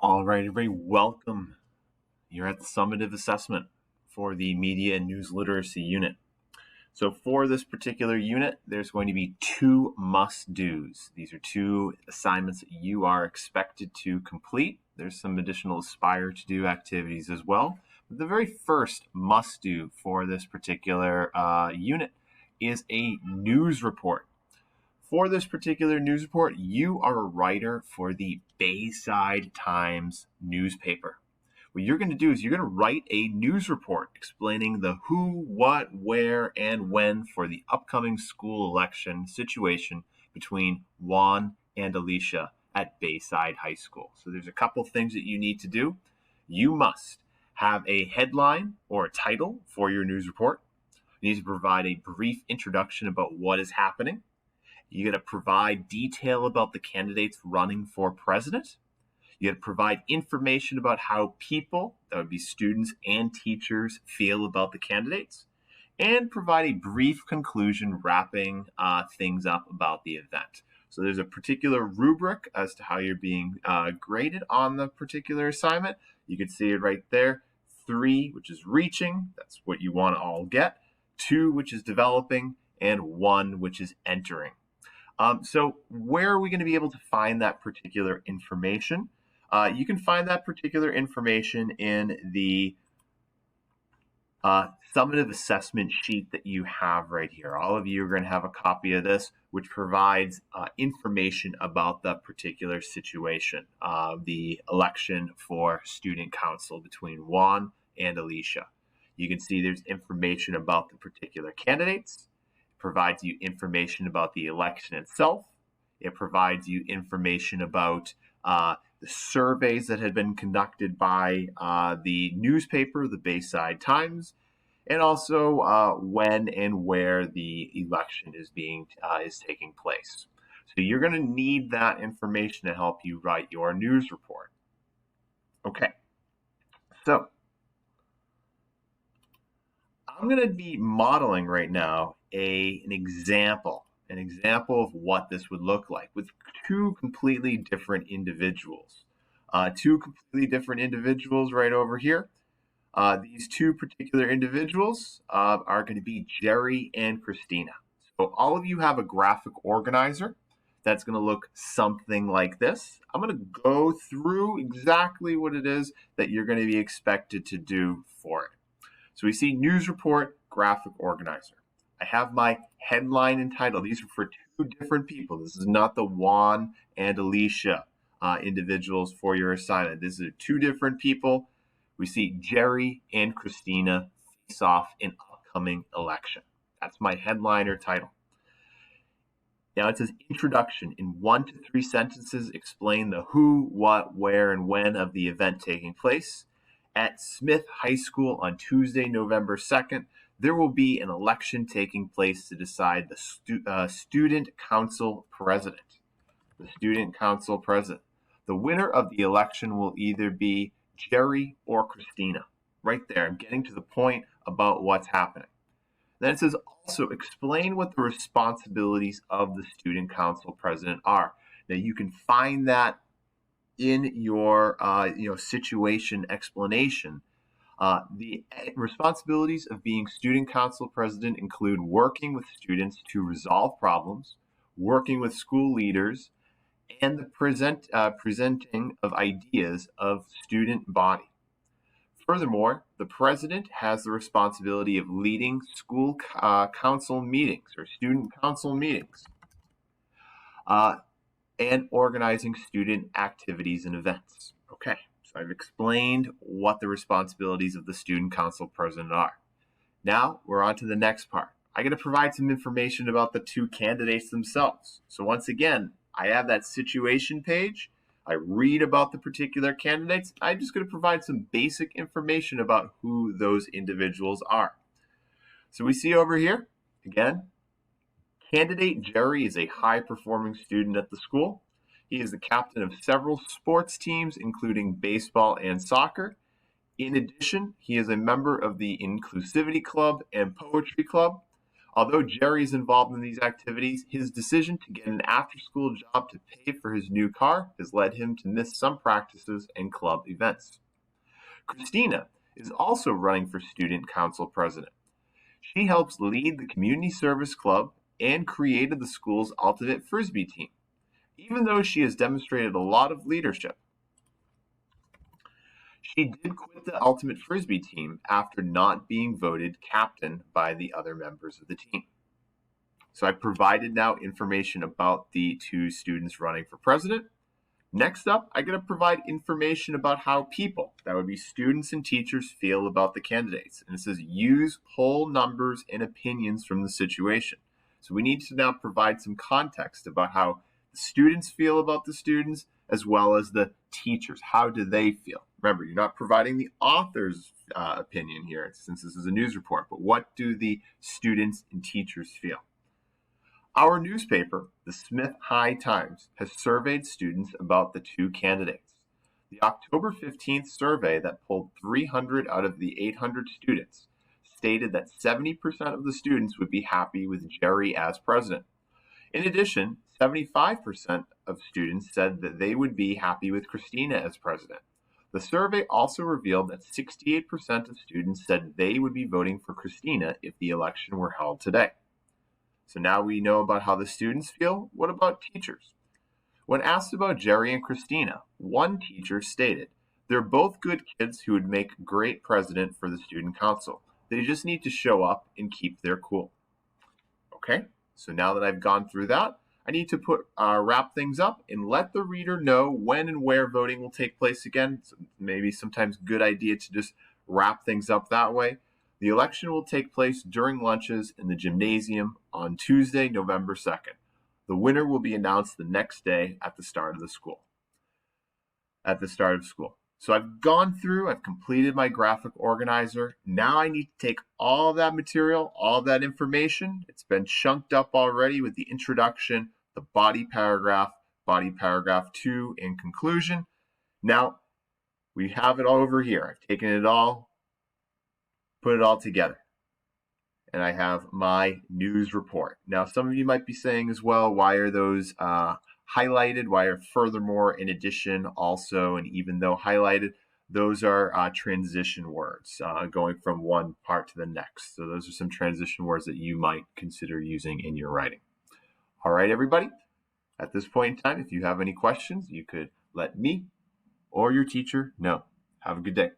All right, everybody, welcome. You're at the summative assessment for the Media and News Literacy unit. So for this particular unit, there's going to be two must-dos. These are two assignments that you are expected to complete. There's some additional aspire to do activities as well. But the very first must-do for this particular unit is a news report. For this particular news report, you are a writer for the Bayside Times newspaper. What you're going to do is you're going to write a news report explaining the who, what, where, and when for the upcoming school election situation between Juan and Alicia at Bayside High School. So there's a couple things that you need to do. You must have a headline or a title for your news report. You need to provide a brief introduction about what is happening. You got to provide detail about the candidates running for president. You got to provide information about how people, that would be students and teachers, feel about the candidates, and provide a brief conclusion wrapping things up about the event. So there's a particular rubric as to how you're being graded on the particular assignment. You can see it right there. 3, which is reaching, that's what you want to all get. 2, which is developing, and 1, which is entering. So where are we going to be able to find that particular information? You can find that particular information in the summative assessment sheet that you have right here. All of you are going to have a copy of this, which provides information about the particular situation, the election for student council between Juan and Alicia. You can see there's information about the particular candidates. Provides you information about the election itself. It provides you information about the surveys that had been conducted by the newspaper, the Bayside Times, and also when and where the election is taking place. So you're going to need that information to help you write your news report. Okay, so I'm going to be modeling right now an example of what this would look like with two completely different individuals. Two completely different individuals right over here. These two particular individuals are going to be Jerry and Christina. So all of you have a graphic organizer that's going to look something like this. I'm going to go through exactly what it is that you're going to be expected to do for it. So we see news report, graphic organizer. I have my headline and title. These are for two different people. This is not the Juan and Alicia individuals for your assignment. These are two different people. We see Jerry and Christina face off in upcoming election. That's my headline or title. Now it says introduction. In 1 to 3 sentences, explain the who, what, where, and when of the event taking place. At Smith High School on Tuesday, November 2nd, there will be an election taking place to decide the student council president. The student council president. The winner of the election will either be Jerry or Christina. Right there, I'm getting to the point about what's happening. Then it says also explain what the responsibilities of the student council president are. Now you can find that in your situation explanation. The responsibilities of being student council president include working with students to resolve problems, working with school leaders, and the presenting of ideas of student body. Furthermore, the president has the responsibility of leading school council meetings or student council meetings. And organizing student activities and events. Okay, so I've explained what the responsibilities of the student council president are. Now we're on to the next part. I got to provide some information about the two candidates themselves. So once again, I have that situation page. I read about the particular candidates. I'm just going to provide some basic information about who those individuals are. So we see over here, again, candidate Jerry is a high-performing student at the school. He is the captain of several sports teams, including baseball and soccer. In addition, he is a member of the Inclusivity Club and Poetry Club. Although Jerry is involved in these activities, his decision to get an after-school job to pay for his new car has led him to miss some practices and club events. Christina is also running for student council president. She helps lead the community service club and created the school's ultimate frisbee team. Even though she has demonstrated a lot of leadership, she did quit the ultimate frisbee team after not being voted captain by the other members of the team. So I provided now information about the two students running for president. Next up, I'm going to provide information about how people, that would be students and teachers, feel about the candidates. And it says use poll numbers and opinions from the situation. So we need to now provide some context about how the students feel about the students as well as the teachers. How do they feel? Remember, you're not providing the author's opinion here since this is a news report, but what do the students and teachers feel? Our newspaper, the Smith High Times, has surveyed students about the two candidates. The October 15th survey that polled 300 out of the 800 students stated that 70% of the students would be happy with Jerry as president. In addition, 75% of students said that they would be happy with Christina as president. The survey also revealed that 68% of students said they would be voting for Christina if the election were held today. So now we know about how the students feel. What about teachers? When asked about Jerry and Christina, one teacher stated, "They're both good kids who would make great president for the student council. They just need to show up and keep their cool." Okay, so now that I've gone through that, I need to wrap things up and let the reader know when and where voting will take place again. So maybe sometimes good idea to just wrap things up that way. The election will take place during lunches in the gymnasium on Tuesday, November 2nd. The winner will be announced the next day at the start of school. So I've gone through, I've completed my graphic organizer. Now I need to take all that material, all that information. It's been chunked up already with the introduction, the body paragraph 2, and conclusion. Now we have it all over here. I've taken it all, put it all together, and I have my news report. Now, some of you might be saying as well, why are those highlighted? Why are furthermore, in addition, also, and even though highlighted? Those are transition words going from one part to the next. So those are some transition words that you might consider using in your writing. All right, everybody. At this point in time, if you have any questions, you could let me or your teacher know. Have a good day.